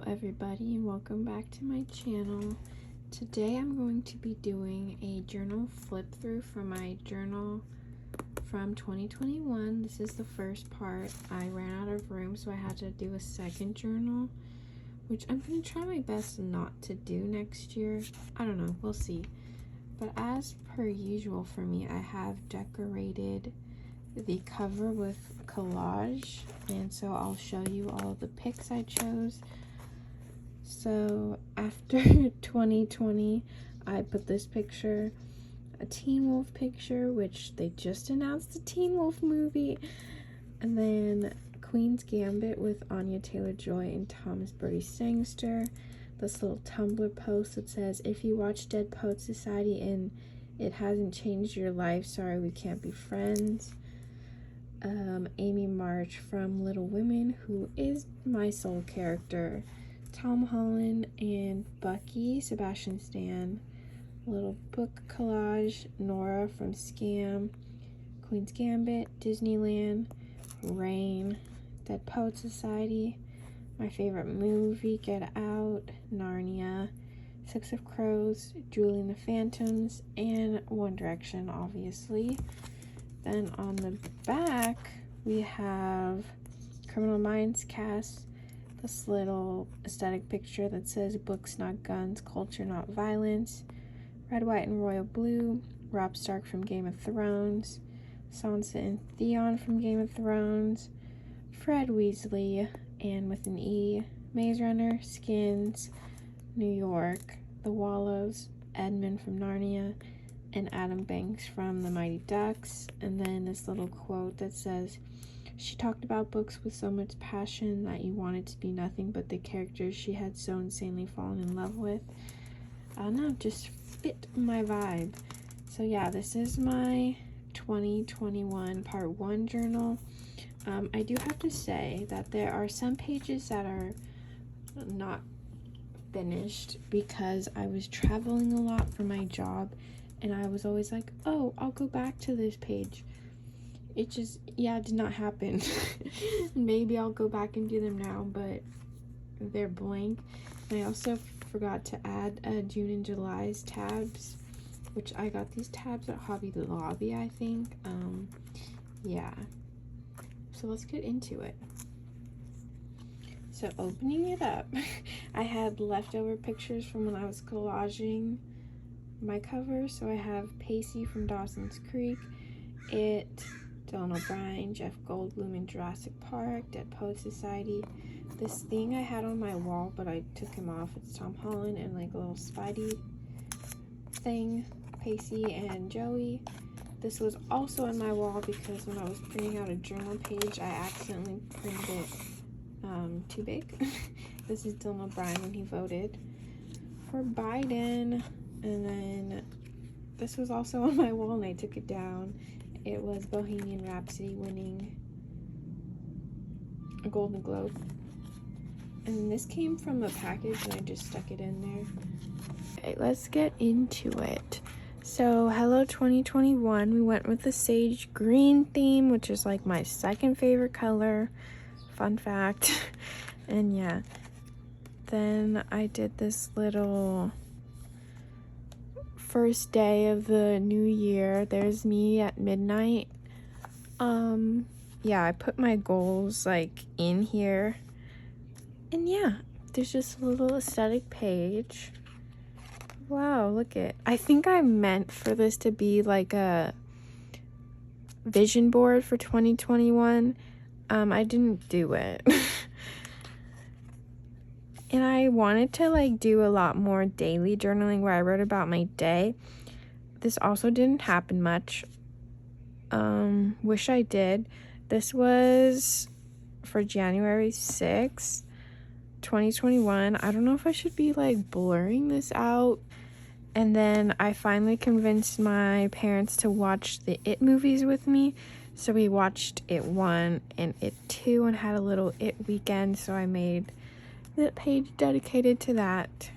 everybody, and welcome back to my channel. Today I'm going to be doing a journal flip through from my journal from 2021. This is the first part. I ran out of room, so I had to do a second journal, which I'm going to try my best not to do next year. I don't know, we'll see. But as per usual for me, I have decorated the cover with collage, and so I'll show you all of the pics I chose. So after 2020, I put this picture, a Teen Wolf picture, which they just announced the Teen Wolf movie, and then Queen's Gambit with Anya Taylor-Joy and Thomas Brodie Sangster. This little Tumblr post that says, "If you watch Dead Poet Society and it hasn't changed your life, sorry we can't be friends." Amy March from Little Women, who is my soul character. Tom Holland and Bucky, Sebastian Stan. Little book collage, Nora from Scam, Queen's Gambit, Disneyland, Rain, Dead Poet Society, my favorite movie, Get Out, Narnia, Six of Crows, Julie and the Phantoms, and One Direction, obviously. Then on the back, we have Criminal Minds cast, this little aesthetic picture that says "Books not guns, culture not violence," Red, White, and Royal Blue, Robb Stark from Game of Thrones, Sansa and Theon from Game of Thrones, Fred Weasley, and with an E, Maze Runner, Skins, New York, The Wallows, Edmund from Narnia, and Adam Banks from The Mighty Ducks. And then this little quote that says, "She talked about books with so much passion that you wanted to be nothing but the characters she had so insanely fallen in love with." I don't know, just fit my vibe. So yeah, this is my 2021 part 1 journal. I do have to say that there are some pages that are not finished because I was traveling a lot for my job, and I was always like, oh, I'll go back to this page. It just, it did not happen. Maybe I'll go back and do them now, but they're blank. And I also forgot to add June and July's tabs, which I got these tabs at Hobby Lobby, I think. Yeah. So let's get into it. So opening it up, I had leftover pictures from when I was collaging my cover. So I have Pacey from Dawson's Creek, It, Dylan O'Brien, Jeff Goldblum in Jurassic Park, Dead Poet Society. This thing I had on my wall, but I took him off. It's Tom Holland and like a little Spidey thing, Pacey and Joey. This was also on my wall because when I was printing out a journal page, I accidentally printed it too big. This is Dylan O'Brien when he voted for Biden. And then this was also on my wall and I took it down. It was Bohemian Rhapsody winning a Golden Globe. And this came from a package and I just stuck it in there. Okay, let's get into it. So, hello 2021. We went with the sage green theme, which is like my second favorite color. Fun fact. And yeah. Then I did this little first day of the new year. There's me at midnight. Yeah, I put my goals like in here. And yeah, there's just a little aesthetic page. Wow, look it. I think I meant for this to be like a vision board for 2021. I didn't do it. And I wanted to like do a lot more daily journaling where I wrote about my day. This also didn't happen much. Wish I did. This was for January 6th, 2021. I don't know if I should be like blurring this out. And then I finally convinced my parents to watch the It movies with me. So we watched It 1 and It 2 and had a little It weekend. So I made the page dedicated to that.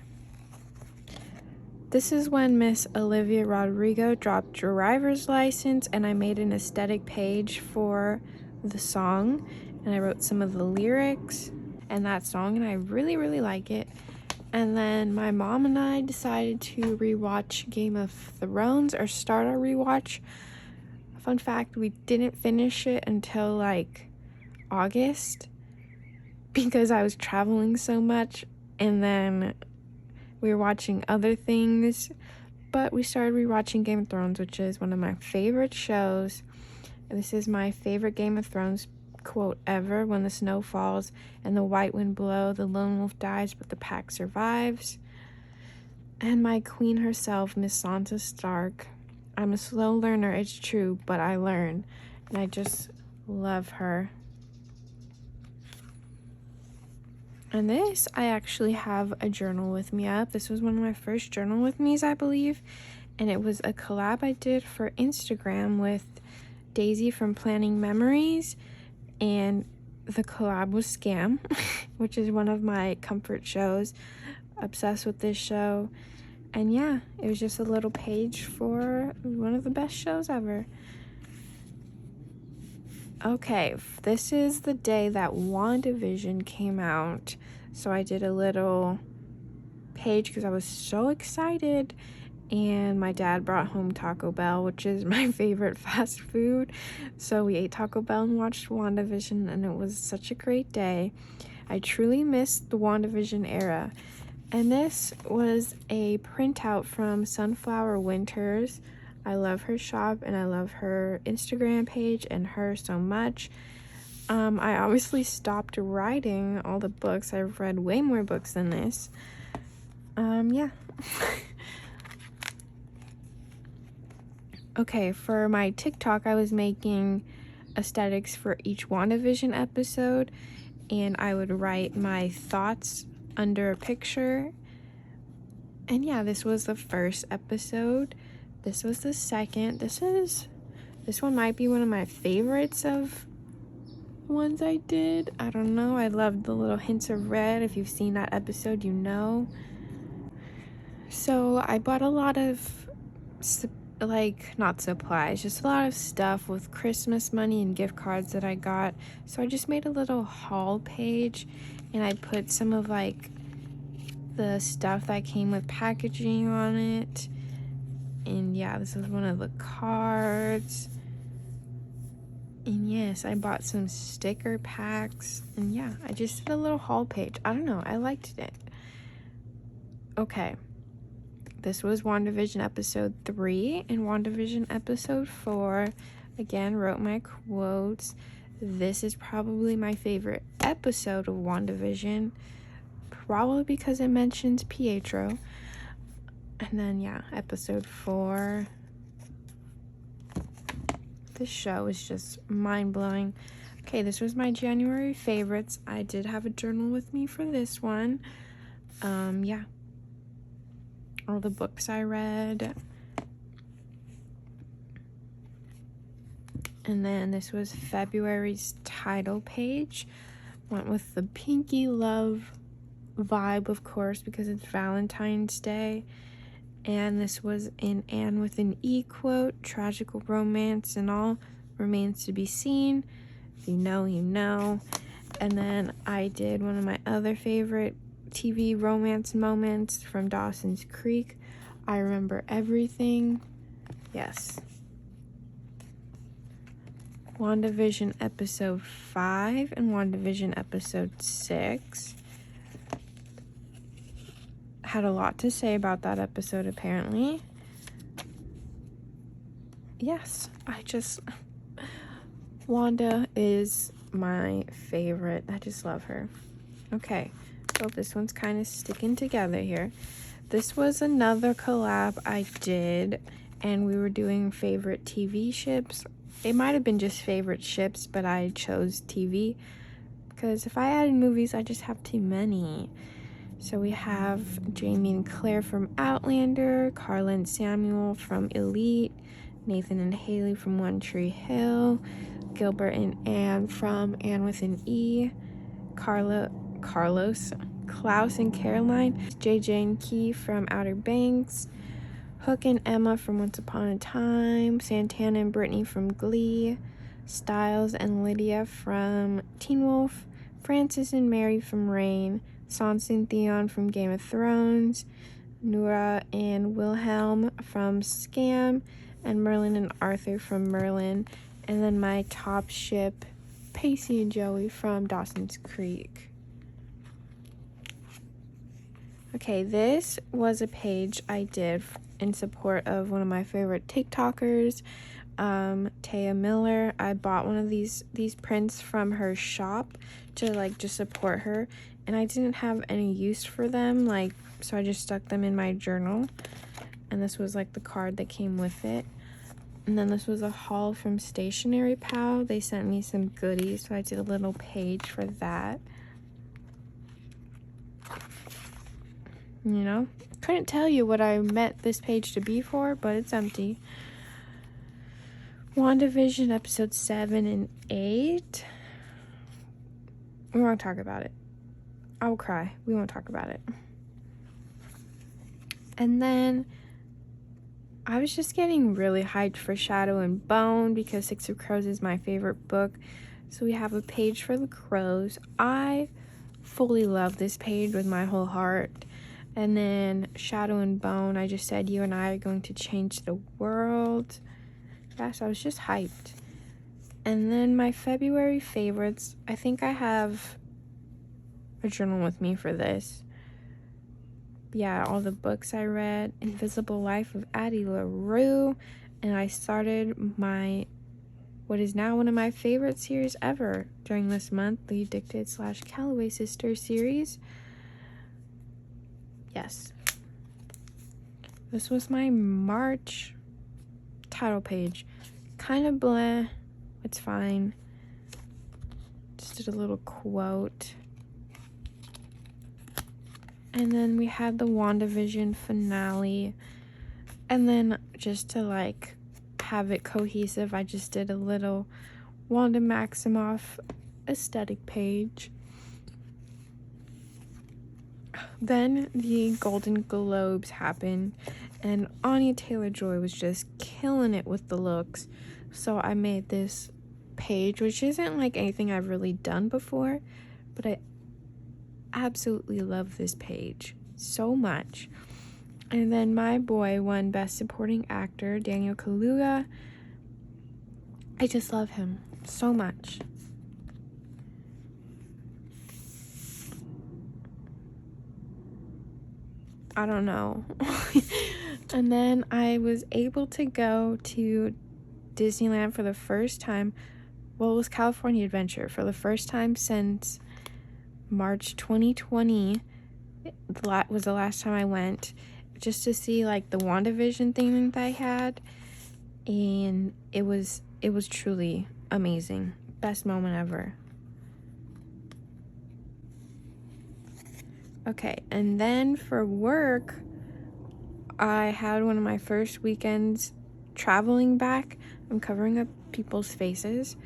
This is when Miss Olivia Rodrigo dropped Driver's License, and I made an aesthetic page for the song, and I wrote some of the lyrics. and that song, and I really, really like it. And then my mom and I decided to rewatch Game of Thrones, or start our rewatch. Fun fact, we didn't finish it until like August because I was traveling so much, and then we were watching other things, but we started rewatching Game of Thrones, which is one of my favorite shows. And this is my favorite Game of Thrones quote ever: "When the snow falls and the white wind blow, the lone wolf dies, but the pack survives." And my queen herself, Miss Sansa Stark. I'm a slow learner, it's true, but I learn. And I just love her. And this, I actually have a journal with me up. This was one of my first journal with me's, I believe. And it was a collab I did for Instagram with Daisy from Planning Memories. And the collab was Scam, which is one of my comfort shows. Obsessed with this show. And yeah, it was just a little page for one of the best shows ever. Okay, this is the day that WandaVision came out. So I did a little page because I was so excited. And my dad brought home Taco Bell, which is my favorite fast food. So we ate Taco Bell and watched WandaVision, and it was such a great day. I truly missed the WandaVision era. And this was a printout from Sunflower Winters. I love her shop, and I love her Instagram page and her so much. I obviously stopped writing all the books. I've read way more books than this. Yeah. Okay, for my TikTok, I was making aesthetics for each WandaVision episode, and I would write my thoughts under a picture. And yeah, this was the first episode. This was the second. This one might be one of my favorites of ones I did. I don't know. I loved the little hints of red. If you've seen that episode, you know. So I bought a lot of not supplies, just a lot of stuff with Christmas money and gift cards that I got. So I just made a little haul page, and I put some of like the stuff that came with packaging on it. And yeah, this was one of the cards. And yes, I bought some sticker packs. And yeah, I just did a little haul page. I don't know, I liked it. Okay, this was WandaVision episode 3, and WandaVision episode 4. Again, wrote my quotes. This is probably my favorite episode of WandaVision, probably because it mentions Pietro. And then yeah, episode 4. This show is just mind-blowing. Okay, this was my January favorites. I did have a journal with me for this one. Yeah, all the books I read. And then this was February's title page. Went with the pinky love vibe, of course, because it's Valentine's Day. And this was an Anne with an E quote: "Tragical romance and all remains to be seen. If you know, you know." And then I did one of my other favorite TV romance moments from Dawson's Creek: "I remember everything." Yes. WandaVision episode 5 and WandaVision episode 6. Had a lot to say about that episode, apparently. Yes, Wanda is my favorite. I just love her. Okay, so this one's kind of sticking together here. This was another collab I did, and we were doing favorite TV ships. It might have been just favorite ships, but I chose TV because if I added movies, I just have too many. So we have Jamie and Claire from Outlander, Carla and Samuel from Elite, Nathan and Haley from One Tree Hill, Gilbert and Anne from Anne with an E, Klaus and Caroline, JJ and Key from Outer Banks, Hook and Emma from Once Upon a Time, Santana and Brittany from Glee, Styles and Lydia from Teen Wolf, Francis and Mary from Reign, Sansa and Theon from Game of Thrones, Nora and Wilhelm from Scam, and Merlin and Arthur from Merlin, and then my top ship, Pacey and Joey from Dawson's Creek. Okay, this was a page I did in support of one of my favorite TikTokers, Taya Miller. I bought one of these prints from her shop to like just support her, and I didn't have any use for them, like, so I just stuck them in my journal, and this was like the card that came with it. And then this was a haul from Stationery Pal. They sent me some goodies, so I did a little page for that. You know, couldn't tell you what I meant this page to be for, but it's empty. WandaVision episode 7 and 8. We won't talk about it. I will cry. We won't talk about it. And then I was just getting really hyped for Shadow and Bone because Six of Crows is my favorite book. So we have a page for the crows. I fully love this page with my whole heart. And then Shadow and Bone, I just said you and I are going to change the world. Yeah, so I was just hyped. And then my February favorites, I think I have a journal with me for this. Yeah, all the books I read. Invisible Life of Addie LaRue. And I started my, what is now one of my favorite series ever during this month, the Addicted / Calloway Sisters series. Yes. This was my March title page. Kind of blah. It's fine. Just did a little quote. And then we had the WandaVision finale. And then just to like have it cohesive, I just did a little Wanda Maximoff aesthetic page. Then the Golden Globes happened, and Anya Taylor-Joy was just killing it with the looks. So I made this page, which isn't like anything I've really done before, but I absolutely love this page so much. And then my boy won Best Supporting Actor, Daniel Kaluuya. I just love him so much. I don't know. And then I was able to go to Disneyland for the first time. Well, it was California Adventure for the first time since March 2020. That was the last time I went, just to see like the WandaVision thing that I had, and it was truly amazing. Best moment ever. Okay, and then for work, I had one of my first weekends traveling back. I'm covering up people's faces,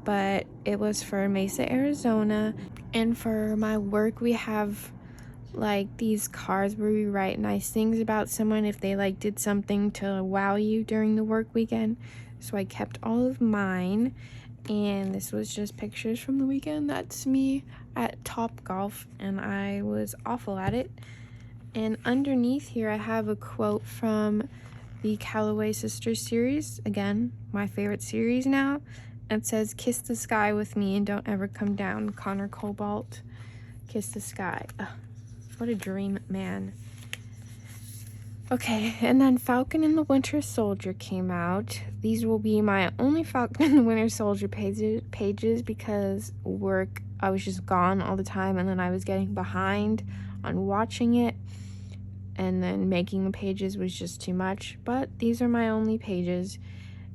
but it was for Mesa, Arizona. And for my work, we have like these cards where we write nice things about someone if they like did something to wow you during the work weekend. So I kept all of mine, and this was just pictures from the weekend. That's me at Top Golf, and I was awful at it. And underneath here I have a quote from the Calloway Sisters series, again my favorite series now. It says, "Kiss the sky with me and don't ever come down." Connor Cobalt, Kiss the Sky. Ugh, what a dream, man. Okay, and then Falcon and the Winter Soldier came out. These will be my only Falcon and the Winter Soldier pages because work, I was just gone all the time, and then I was getting behind on watching it, and then making the pages was just too much. But these are my only pages,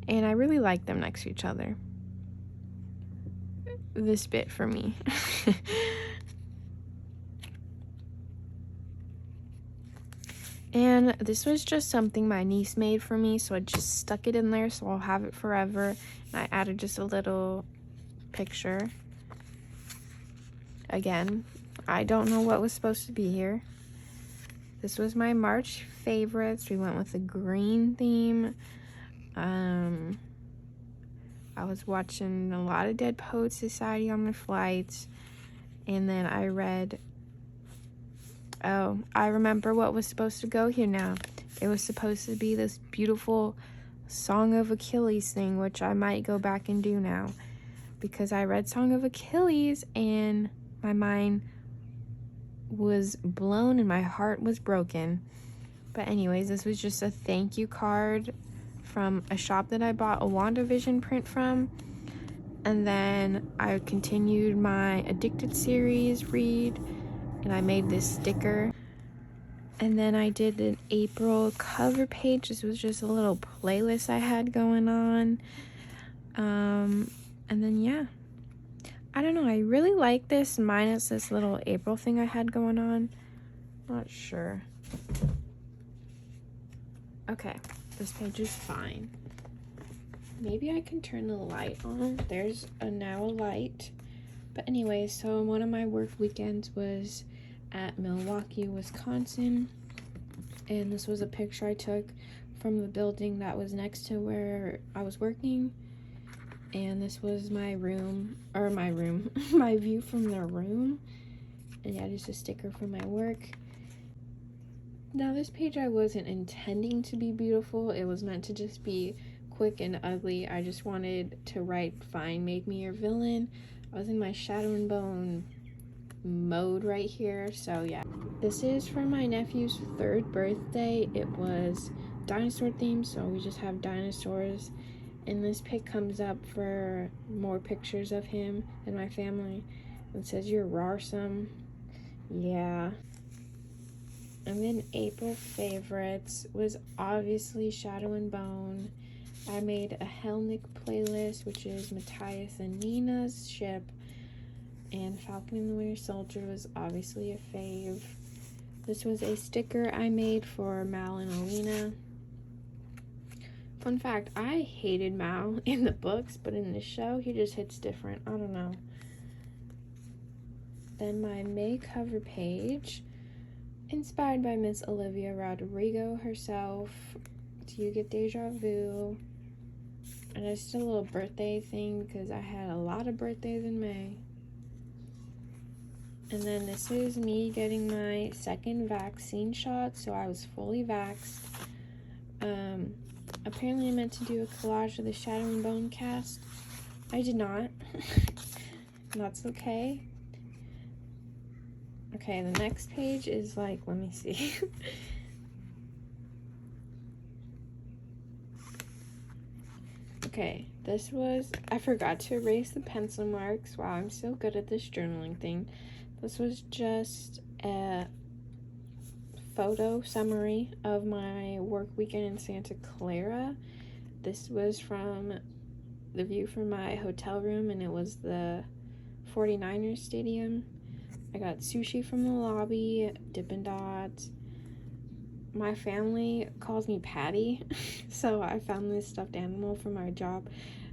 and I really like them next to each other. This bit for me. And this was just something my niece made for me, so I just stuck it in there so I'll have it forever. And I added just a little picture. Again, I don't know what was supposed to be here. This was my March favorites. We went with a green theme. I was watching a lot of Dead Poets Society on my flights. And then I read, oh, I remember what was supposed to go here now. It was supposed to be this beautiful Song of Achilles thing, which I might go back and do now, because I read Song of Achilles and my mind was blown and my heart was broken. But anyways, this was just a thank you card from a shop that I bought a WandaVision print from. And then I continued my Addicted series read, and I made this sticker. And then I did an April cover page. This was just a little playlist I had going on. And then, yeah. I don't know. I really like this, minus this little April thing I had going on. Not sure. Okay. This page is fine. Maybe I can turn the light on. There's now a light. But anyway, so one of my work weekends was at Milwaukee, Wisconsin. And this was a picture I took from the building that was next to where I was working. And this was my room, my view from the room. And yeah, just a sticker from my work. Now this page I wasn't intending to be beautiful. It was meant to just be quick and ugly. I just wanted to write, fine, make me your villain. I was in my Shadow and Bone mode right here, so yeah. This is for my nephew's 3rd birthday. It was dinosaur themed, so we just have dinosaurs. And this pic comes up for more pictures of him and my family. It says, "You're rawsome." Yeah. And then April favorites was obviously Shadow and Bone. I made a Helnick playlist, which is Matthias and Nina's ship. And Falcon and the Winter Soldier was obviously a fave. This was a sticker I made for Mal and Alina. Fun fact, I hated Mal in the books, but in the show, he just hits different. I don't know. Then my May cover page, inspired by Miss Olivia Rodrigo herself. Do you get deja vu? And it's just a little birthday thing because I had a lot of birthdays in May. And then this is me getting my 2nd vaccine shot, so I was fully vaxxed. Apparently I meant to do a collage of the Shadow and Bone cast. I did not. That's okay. Okay, the next page is like, let me see. Okay, this was, I forgot to erase the pencil marks. Wow, I'm so good at this journaling thing. This was just a photo summary of my work weekend in Santa Clara. This was from the view from my hotel room, and it was the 49ers stadium. I got sushi from the lobby, Dippin' Dots. My family calls me Patty, so I found this stuffed animal from our job,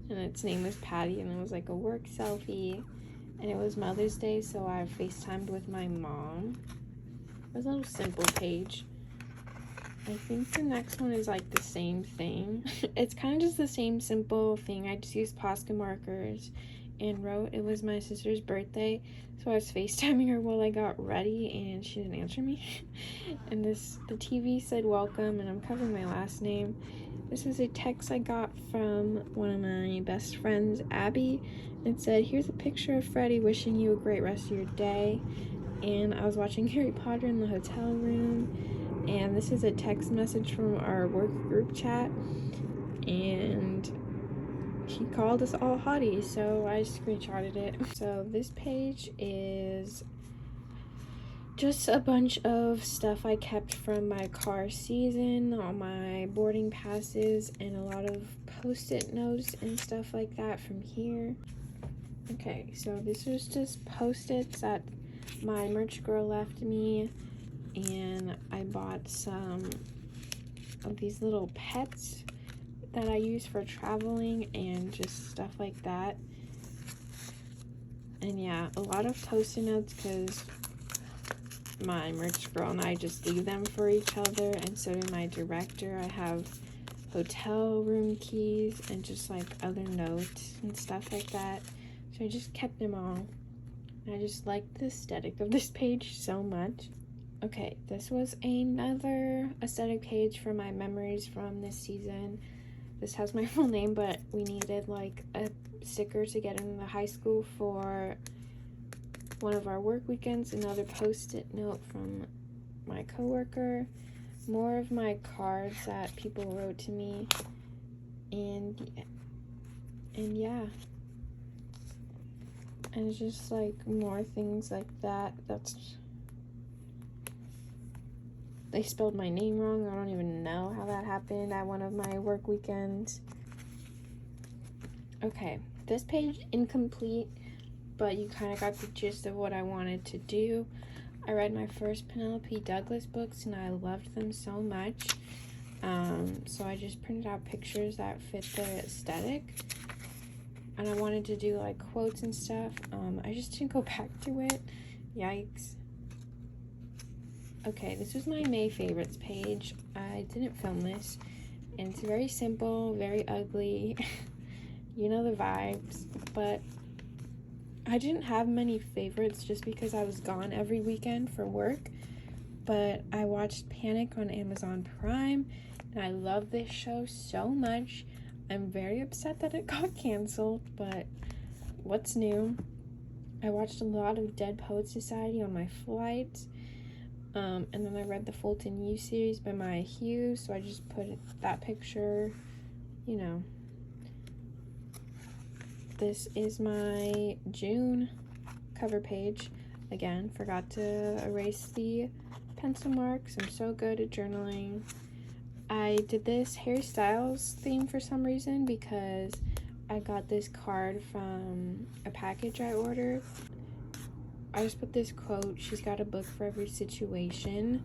and its name was Patty, and it was like a work selfie, and it was Mother's Day, so I FaceTimed with my mom. It was a little simple page. I think the next one is like the same thing. It's kind of just the same simple thing. I just used Posca markers and wrote, it was my sister's birthday, so I was FaceTiming her while I got ready, and she didn't answer me. And the TV said welcome, and I'm covering my last name. This is a text I got from one of my best friends, Abby. It said, "Here's a picture of Freddie wishing you a great rest of your day." And I was watching Harry Potter in the hotel room, and this is a text message from our work group chat, and he called us all hotties, so I screenshotted it. So this page is just a bunch of stuff I kept from my car season, all my boarding passes, and a lot of post-it notes and stuff like that from here. Okay, so this was just post-its that my merch girl left me, and I bought some of these little pets that I use for traveling and just stuff like that. And yeah, a lot of post-it notes because my merch girl and I just leave them for each other, and so did my director. I have hotel room keys and just like other notes and stuff like that, so I just kept them all. I just like the aesthetic of this page so much. Okay, this was another aesthetic page for my memories from this season. This has my full name, but we needed like a sticker to get in the high school for one of our work weekends. Another post-it note from my coworker. More of my cards that people wrote to me. And yeah. And it's just like more things like that. They spelled my name wrong. I don't even know how that happened at one of my work weekends. Okay, this page incomplete, but you kind of got the gist of what I wanted to do. I read my first Penelope Douglas books and I loved them so much. So I just printed out pictures that fit the aesthetic. And I wanted to do like quotes and stuff. I just didn't go back to it. Yikes. Okay, this was my May favorites page. I didn't film this, and it's very simple, very ugly. You know the vibes, but I didn't have many favorites just because I was gone every weekend for work. But I watched Panic on Amazon Prime, and I love this show so much. I'm very upset that it got canceled, but what's new? I watched a lot of Dead Poets Society on my flight. And then I read the Fulton U series by Maya Hughes, so I just put that picture, you know. This is my June cover page. Again, forgot to erase the pencil marks. I'm so good at journaling. I did this Harry Styles theme for some reason because I got this card from a package I ordered. I just put this quote, "She's got a book for every situation."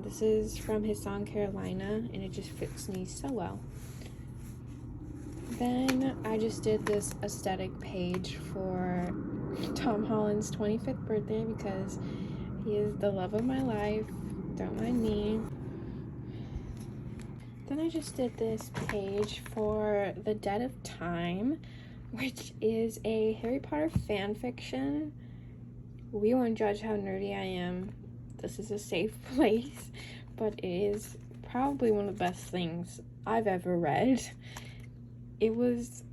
This is from his song Carolina, and it just fits me so well. Then I just did this aesthetic page for Tom Holland's 25th birthday because he is the love of my life. Don't mind me. Then I just did this page for The Dead of Time, which is a Harry Potter fan fiction. We won't judge how nerdy I am. This is a safe place, but it is probably one of the best things I've ever read. It was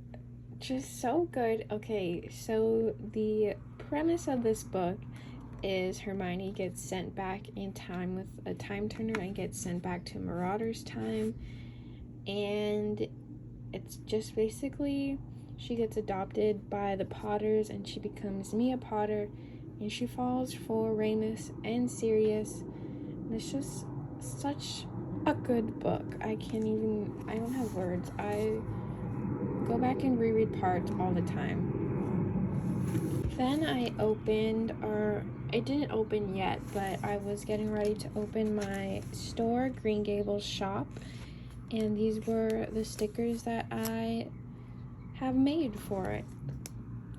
just so good. Okay, so the premise of this book is Hermione gets sent back in time with a time turner and gets sent back to Marauder's time, and it's just basically she gets adopted by the Potters and she becomes Mia Potter, and she falls for Remus and Sirius, and it's just such a good book. I don't have words. I go back and reread parts all the time. Then I opened, or it didn't open yet, but I was getting ready to open my store, Green Gables shop, and these were the stickers that I have made for it.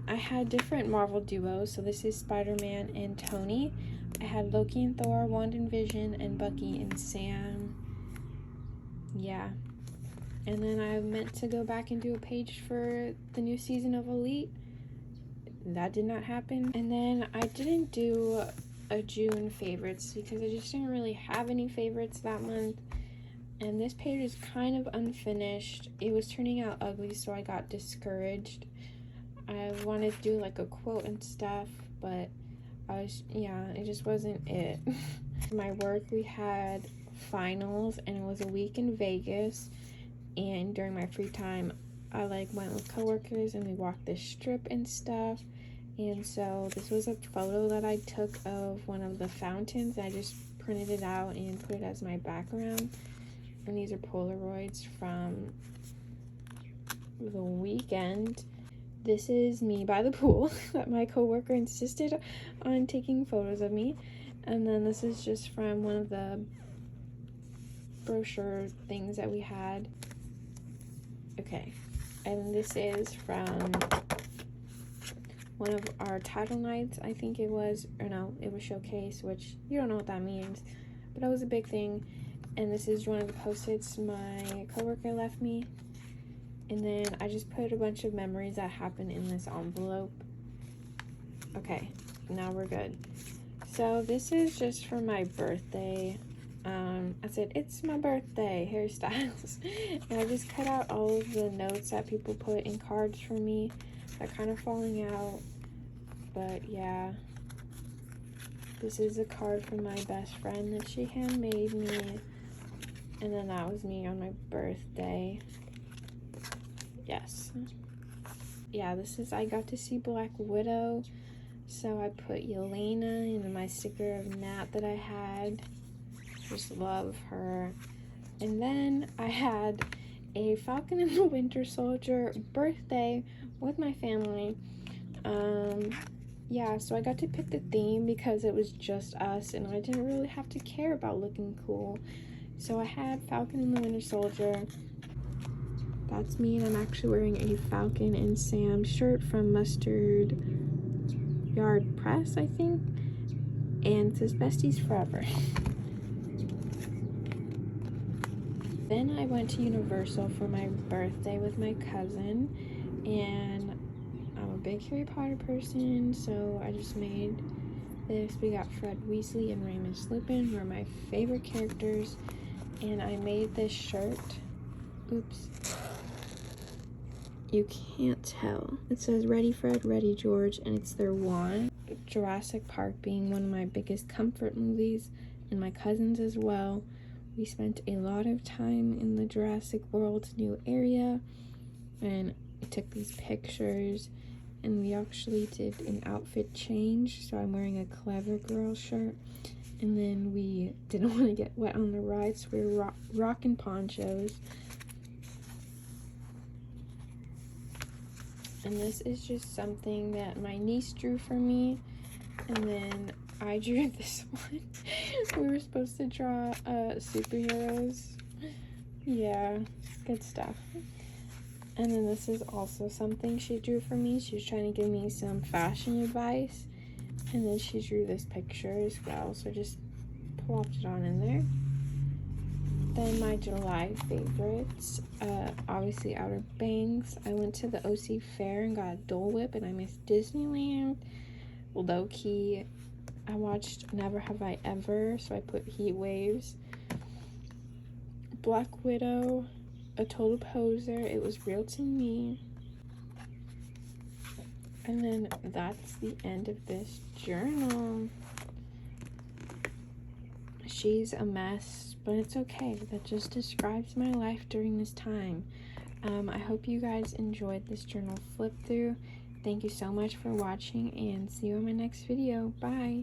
I had different Marvel duos, so this is Spider-Man and Tony. I had Loki and Thor, WandaVision, and Bucky and Sam. Yeah. And then I meant to go back and do a page for the new season of Elite. That did not happen. And then I didn't do a June favorites because I just didn't really have any favorites that month. And this page is kind of unfinished. It was turning out ugly, so I got discouraged. I wanted to do like a quote and stuff, but it just wasn't it. My work, we had finals and it was a week in Vegas, and during my free time I went with coworkers and we walked this strip and stuff. And so this was a photo that I took of one of the fountains. I just printed it out and put it as my background, and these are Polaroids from the weekend. This is me by the pool that my coworker insisted on taking photos of me. And then this is just from one of the brochure things that we had. Okay, and this is from one of our title nights, I think it was, or no, it was Showcase, which you don't know what that means, but that was a big thing. And this is one of the post-its my coworker left me. And then I just put a bunch of memories that happened in this envelope. Okay, now we're good. So this is just for my birthday. I said, it's my birthday hairstyles. And I just cut out all of the notes that people put in cards for me. They're kind of falling out. But yeah. This is a card from my best friend that she handmade me. And then that was me on my birthday. Yes. Yeah, this is, I got to see Black Widow. So I put Yelena in my sticker of Nat that I had. Just love her. And then I had a Falcon and the Winter Soldier birthday with my family. Yeah, so I got to pick the theme because it was just us and I didn't really have to care about looking cool. So I had Falcon and the Winter Soldier. That's me, and I'm actually wearing a Falcon and Sam shirt from Mustard Yard Press, I think. And it says Besties Forever. Then I went to Universal for my birthday with my cousin, and I'm a big Harry Potter person, so I just made this. We got Fred Weasley and Remus Lupin, who are my favorite characters, and I made this shirt. Oops. You can't tell. It says Ready Fred, Ready George, and it's their wand. Jurassic Park being one of my biggest comfort movies, and my cousins as well. We spent a lot of time in the Jurassic World new area, and I took these pictures, and we actually did an outfit change. So I'm wearing a Clever Girl shirt, and then we didn't want to get wet on the ride, so we were rocking ponchos. And this is just something that my niece drew for me, and then I drew this one. We were supposed to draw superheroes. Yeah, good stuff. And then this is also something she drew for me. She was trying to give me some fashion advice, and then she drew this picture as well, so just plopped it on in there. Then my July favorites, obviously Outer Banks. I went to the OC Fair and got a Dole Whip, and I missed Disneyland. Low-key, I watched Never Have I Ever, so I put Heat Waves. Black Widow, A Total Poser, It Was Real to Me. And then that's the end of this journal. She's a mess, but it's okay. That just describes my life during this time. I hope you guys enjoyed this journal flip through. Thank you so much for watching, and see you in my next video. Bye!